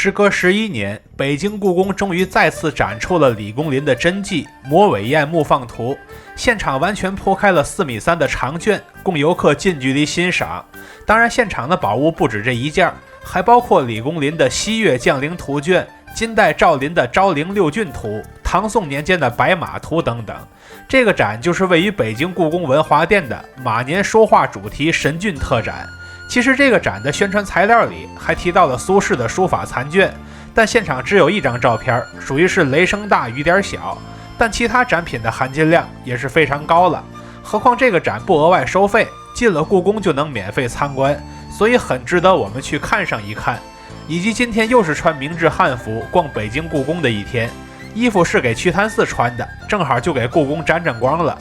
时隔11年，北京故宫终于再次展出了李公麟的真迹《魔尾宴木放图》，现场完全铺开了4.3米的长卷，供游客近距离欣赏。当然，现场的宝物不止这一件，还包括李公麟的西岳将陵图卷、金代赵林的昭陵六骏图、唐宋年间的白马图等等。这个展就是位于北京故宫文华殿的马年说话主题神骏特展。其实这个展的宣传材料里还提到了苏轼的书法残卷，但现场只有1张照片，属于是雷声大雨点小，但其他展品的含金量也是非常高了。何况这个展不额外收费，进了故宫就能免费参观，所以很值得我们去看上一看。以及今天又是穿明制汉服逛北京故宫的一天，衣服是给瞿昙寺穿的，正好就给故宫沾沾光了。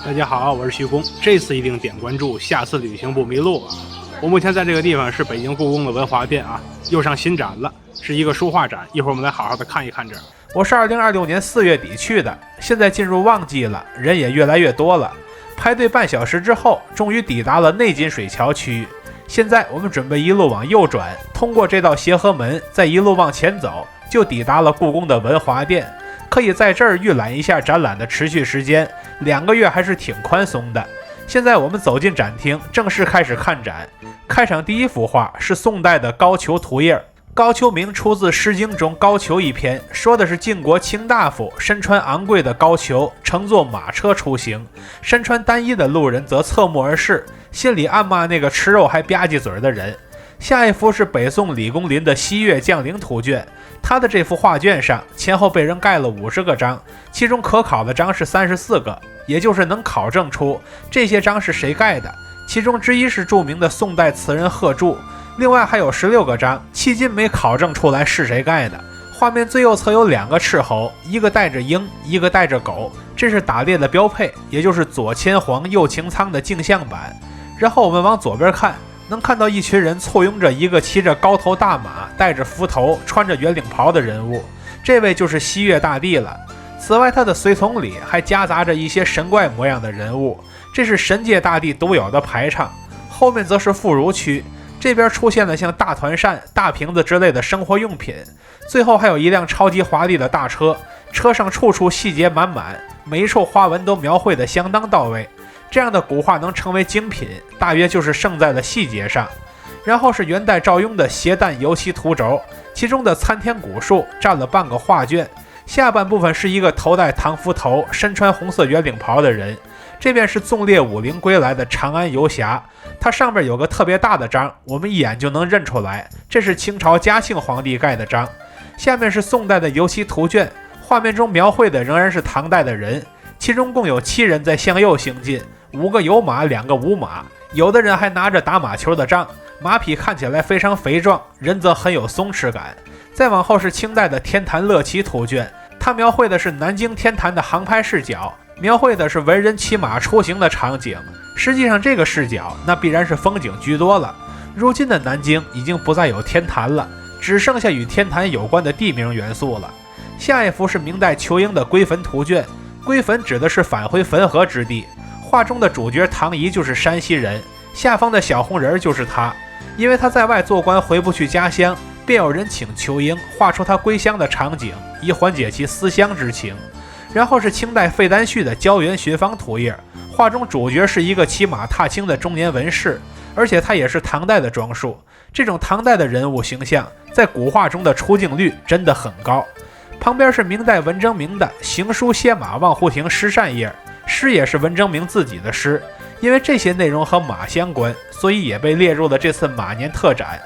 大家好，我是徐工，这次一定点关注，下次旅行不迷路啊！我目前在这个地方是北京故宫的文华殿啊，又上新展了，是一个书画展，一会儿我们来好好的看一看这儿。我是2026年4月底去的，现在进入旺季了，人也越来越多了。排队半小时之后，终于抵达了内金水桥区域。现在我们准备一路往右转，通过这道协和门，再一路往前走，就抵达了故宫的文华殿。可以在这儿预览一下展览的持续时间，2个月还是挺宽松的。现在我们走进展厅，正式开始看展。开场第一幅画是宋代的高俅图页，高俅名出自《诗经》中高俅一篇，说的是晋国卿大夫身穿昂贵的高俅，乘坐马车出行，身穿单衣的路人则侧目而视，心里暗骂那个吃肉还吧唧嘴的人。下一幅是北宋李公麟的西岳将陵图卷，他的这幅画卷上前后被人盖了50个章，其中可考的章是34个，也就是能考证出这些章是谁盖的。其中之一是著名的宋代词人贺铸，另外还有16个章，迄今没考证出来是谁盖的。画面最右侧有2个斥候，一个带着鹰，一个带着狗，这是打猎的标配，也就是左牵黄右擎苍的镜像版。然后我们往左边看，能看到一群人簇拥着一个骑着高头大马、戴着幞头、穿着圆领袍的人物，这位就是西岳大帝了。此外，他的随从里还夹杂着一些神怪模样的人物，这是神界大帝独有的排场。后面则是妇孺区，这边出现了像大团扇、大瓶子之类的生活用品。最后还有一辆超级华丽的大车，车上处处细节满满，每一处花纹都描绘得相当到位。这样的古画能成为精品，大约就是胜在了细节上。然后是元代赵雍的斜淡油漆图轴，其中的参天古树占了半个画卷。下半部分是一个头戴唐服头、身穿红色圆领袍的人，这边是纵列武陵归来的长安游侠，它上面有个特别大的章，我们一眼就能认出来，这是清朝嘉庆皇帝盖的章。下面是宋代的油漆图卷，画面中描绘的仍然是唐代的人，其中共有7人在向右行进，5个有马，2个无马，有的人还拿着打马球的杖，马匹看起来非常肥壮，人则很有松弛感。再往后是清代的天坛乐骑图卷，它描绘的是南京天坛的航拍视角，描绘的是文人骑马出行的场景。实际上这个视角那必然是风景居多了。如今的南京已经不再有天坛了，只剩下与天坛有关的地名元素了。下一幅是明代仇英的归坟图卷，归坟指的是返回汾河之地，画中的主角唐仪就是山西人，下方的小红人就是他，因为他在外做官回不去家乡，便有人请仇英画出他归乡的场景，以缓解其思乡之情。然后是清代费丹旭的胶原学坊图页，画中主角是一个骑马踏青的中年文士，而且他也是唐代的装束。这种唐代的人物形象在古画中的出镜率真的很高。旁边是明代文征明的行书歇马望湖亭诗扇页，诗也是文征明自己的诗，因为这些内容和马相关，所以也被列入了这次马年特展。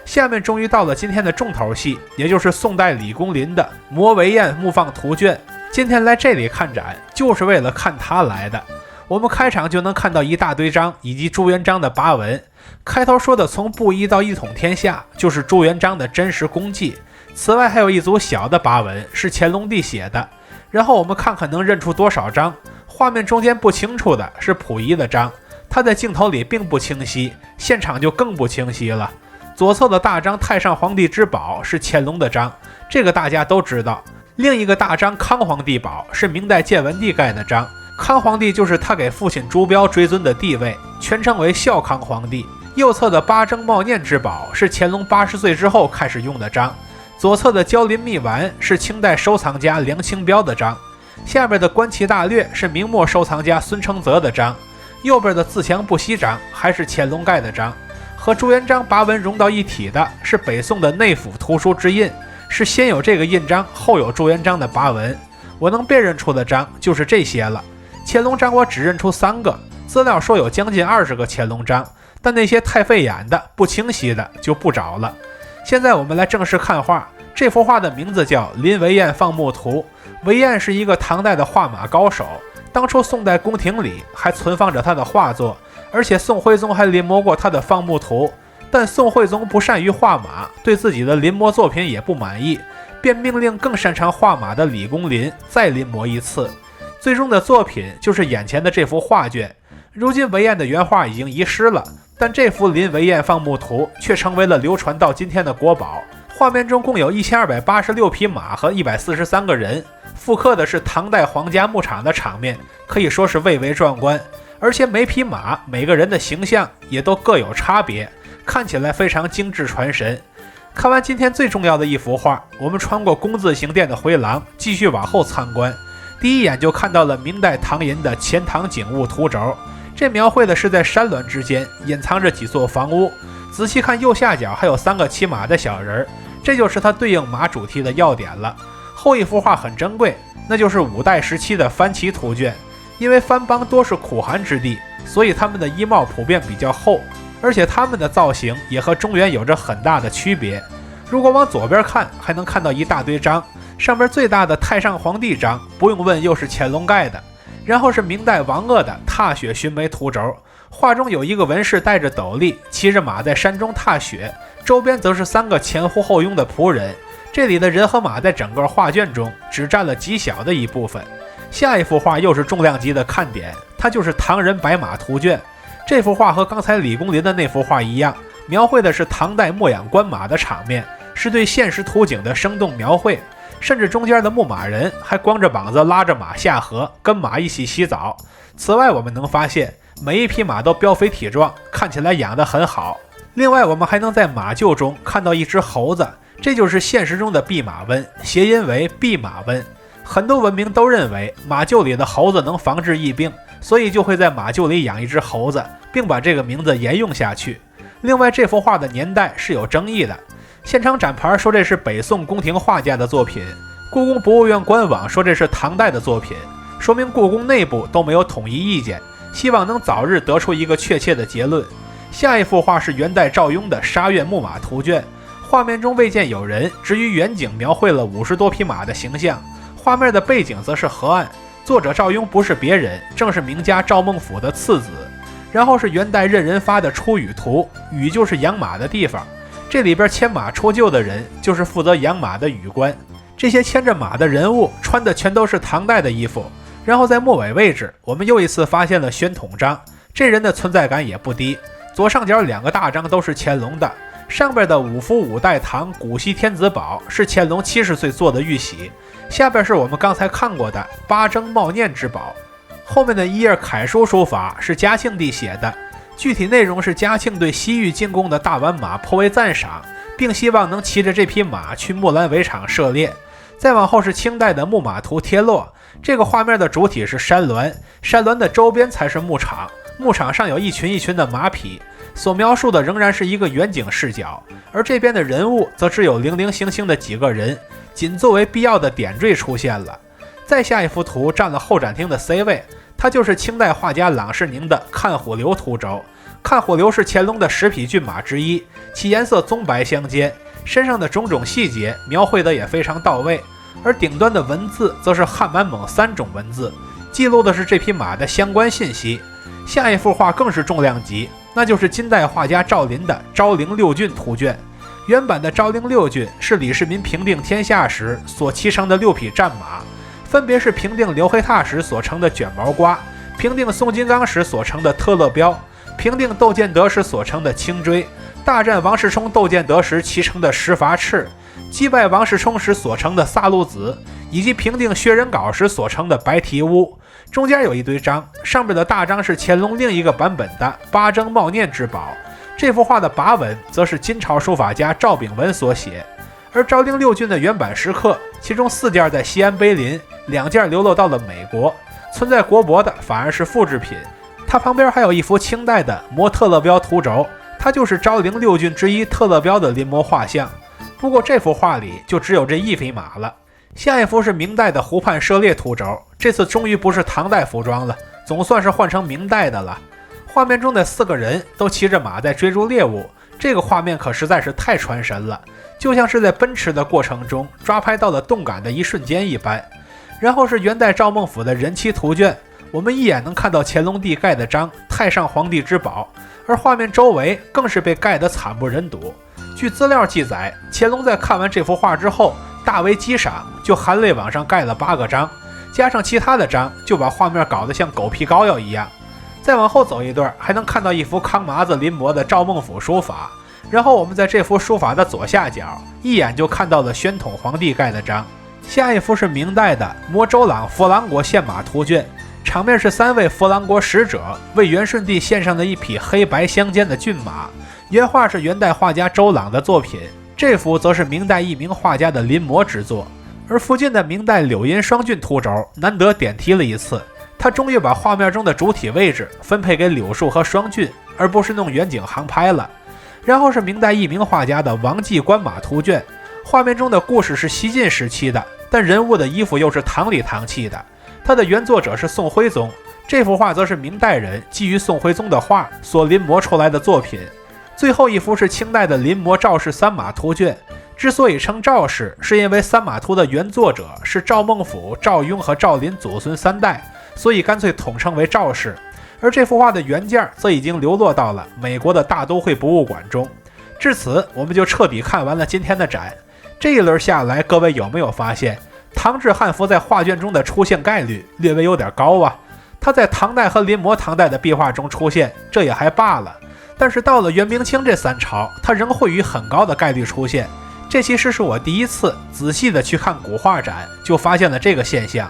下面终于到了今天的重头戏，也就是宋代李公麟的魔尾宴木放图卷。今天来这里看展就是为了看它来的。我们开场就能看到一大堆章以及朱元璋的跋文，开头说的从布衣到一统天下就是朱元璋的真实功绩，此外还有一组小的跋文是乾隆帝写的。然后我们看看能认出多少章，画面中间不清楚的是溥仪的章，它在镜头里并不清晰，现场就更不清晰了。左侧的大章太上皇帝之宝是乾隆的章，这个大家都知道。另一个大章康皇帝宝是明代建文帝盖的章，康皇帝就是他给父亲朱标追尊的地位，全称为孝康皇帝。右侧的八征茂念之宝是乾隆80岁之后开始用的章，左侧的焦林秘丸是清代收藏家梁清标的章，下边的观其大略是明末收藏家孙承泽的章，右边的自强不息章还是乾隆盖的章。和朱元璋跋文融到一体的是北宋的内府图书之印，是先有这个印章，后有朱元璋的跋文。我能辨认出的章就是这些了。乾隆章我只认出3个，资料说有将近20个乾隆章，但那些太费眼的、不清晰的就不找了。现在我们来正式看画，这幅画的名字叫《林惟晏放牧图》。惟晏是一个唐代的画马高手，当初宋代宫廷里还存放着他的画作，而且宋徽宗还临摹过他的放牧图。但宋徽宗不善于画马，对自己的临摹作品也不满意，便命令更擅长画马的李公麟再临摹一次。最终的作品就是眼前的这幅画卷。如今惟晏的原画已经遗失了，但这幅《林惟晏放牧图》却成为了流传到今天的国宝。画面中共有1286匹马和143个人，复刻的是唐代皇家牧场的场面，可以说是蔚为壮观。而且每匹马、每个人的形象也都各有差别，看起来非常精致传神。看完今天最重要的一幅画，我们穿过工字形殿的回廊，继续往后参观。第一眼就看到了明代唐寅的钱塘景物图轴，这描绘的是在山峦之间隐藏着几座房屋。仔细看右下角还有3个骑马的小人，这就是它对应马主题的要点了。后一幅画很珍贵，那就是5代时期的番旗图卷。因为番邦多是苦寒之地，所以他们的衣帽普遍比较厚，而且他们的造型也和中原有着很大的区别。如果往左边看，还能看到一大堆章，上边最大的太上皇帝章，不用问又是乾隆盖的。然后是明代王鄂的踏雪寻梅图轴，画中有一个文士戴着斗笠，骑着马在山中踏雪，周边则是3个前呼后拥的仆人。这里的人和马在整个画卷中只占了极小的一部分。下一幅画又是重量级的看点，它就是唐人白马图卷。这幅画和刚才李公麟的那幅画一样，描绘的是唐代牧养官马的场面，是对现实图景的生动描绘，甚至中间的牧马人还光着膀子拉着马下河，跟马一起洗澡。此外，我们能发现每一匹马都膘肥体壮，看起来养得很好。另外，我们还能在马厩中看到一只猴子，这就是现实中的弼马温，谐音为弼马温。很多文明都认为马厩里的猴子能防治疫病，所以就会在马厩里养一只猴子，并把这个名字沿用下去。另外，这幅画的年代是有争议的，现场展牌说这是北宋宫廷画家的作品，故宫博物院官网说这是唐代的作品，说明故宫内部都没有统一意见，希望能早日得出一个确切的结论。下一幅画是元代赵雍的沙苑牧马图卷，画面中未见有人，只于远景描绘了50多匹马的形象，画面的背景则是河岸。作者赵雍不是别人，正是名家赵孟俯的次子。然后是元代任人发的出羽图，羽就是养马的地方，这里边牵马出厩的人就是负责养马的羽官。这些牵着马的人物穿的全都是唐代的衣服。然后在末尾位置，我们又一次发现了宣统章，这人的存在感也不低。左上角2个大章都是乾隆的，上边的五福五代堂古稀天子宝是乾隆70岁做的玉玺，下边是我们刚才看过的八征茂念之宝。后面的一页楷书书法是嘉庆帝写的，具体内容是嘉庆对西域进贡的大宛马颇为赞赏，并希望能骑着这匹马去木兰围场射猎。再往后是清代的木马图贴落，这个画面的主体是山峦，山峦的周边才是牧场，牧场上有一群一群的马匹，所描述的仍然是一个远景视角，而这边的人物则只有零零星星的几个人，仅作为必要的点缀出现了。再下一幅图占了后展厅的 C 位，它就是清代画家郎世宁的看虎流图轴。看虎流是乾隆的10匹骏马之一，其颜色棕白相间，身上的种种细节描绘的也非常到位，而顶端的文字则是汉满蒙3种文字，记录的是这匹马的相关信息。下一幅画更是重量级，那就是金代画家赵林的昭陵六骏图卷。原版的昭陵六骏是李世民平定天下时所骑乘的6匹战马，分别是平定刘黑闼时所乘的卷毛瓜，平定宋金刚时所乘的特勒彪，平定窦建德时所乘的青锥，大战王世充窦建德时骑乘的石筏赤，击败王世充时所乘的萨路子，以及平定薛仁杲时所乘的白蹄乌。中间有一堆章，上边的大章是乾隆另一个版本的八征茂念之宝，这幅画的跋文则是金朝书法家赵秉文所写。而昭陵六骏的原版石刻，其中4件在西安碑林，2件流落到了美国，存在国博的反而是复制品。它旁边还有一幅清代的摹特勒标图轴，它就是昭陵六骏之一特勒标的临摹画像。不过这幅画里就只有这一匹马了。下一幅是明代的湖畔射猎图轴，这次终于不是唐代服装了，总算是换成明代的了。画面中的4个人都骑着马在追逐猎物，这个画面可实在是太传神了，就像是在奔驰的过程中抓拍到了动感的一瞬间一般。然后是元代赵孟俯的人妻图卷，我们一眼能看到乾隆帝盖的章太上皇帝之宝，而画面周围更是被盖得惨不忍睹。据资料记载，乾隆在看完这幅画之后大为激赏，就含泪往上盖了8个章，加上其他的章，就把画面搞得像狗皮膏药一样。再往后走一段，还能看到一幅康麻子临摹的赵孟俯书法，然后我们在这幅书法的左下角一眼就看到了宣统皇帝盖的章。下一幅是明代的摹周朗佛朗国献马图卷，场面是3位佛朗国使者为元顺帝献上的一匹黑白相间的骏马，原画是元代画家周朗的作品，这幅则是明代一名画家的临摹之作。而附近的明代柳银双骏图轴难得点题了一次，他终于把画面中的主体位置分配给柳树和双骏，而不是弄远景航拍了。然后是明代一名画家的王继官马图卷，画面中的故事是西晋时期的，但人物的衣服又是唐里唐气的。他的原作者是宋徽宗，这幅画则是明代人基于宋徽宗的画所临摹出来的作品。最后一幅是清代的临摹赵氏三马图卷，之所以称赵氏，是因为三马图的原作者是赵孟俯、赵雍和赵林祖孙3代，所以干脆统称为赵氏。而这幅画的原件则已经流落到了美国的大都会博物馆中。至此，我们就彻底看完了今天的展。这一轮下来，各位有没有发现唐制汉服在画卷中的出现概率略微有点高啊？它在唐代和临摹唐代的壁画中出现，这也还罢了，但是到了元明清这3朝，它仍会以很高的概率出现。这其实是我第一次仔细的去看古画展，就发现了这个现象。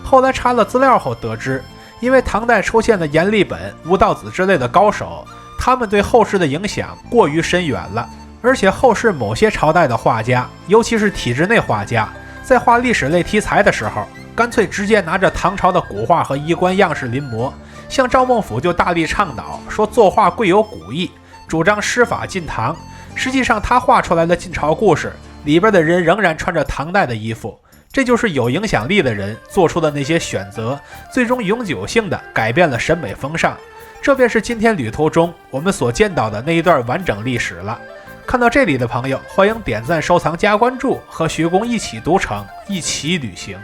后来查了资料后得知，因为唐代出现了阎立本、吴道子之类的高手，他们对后世的影响过于深远了，而且后世某些朝代的画家，尤其是体制内画家，在画历史类题材的时候，干脆直接拿着唐朝的古画和衣冠样式临摹。像赵孟俯就大力倡导说作画贵有古意，主张师法进唐。实际上他画出来的晋朝故事里边的人仍然穿着唐代的衣服，这就是有影响力的人做出的那些选择，最终永久性的改变了审美风尚。这便是今天旅途中我们所见到的那一段完整历史了。看到这里的朋友，欢迎点赞、收藏、加关注，和徐工一起读城，一起旅行。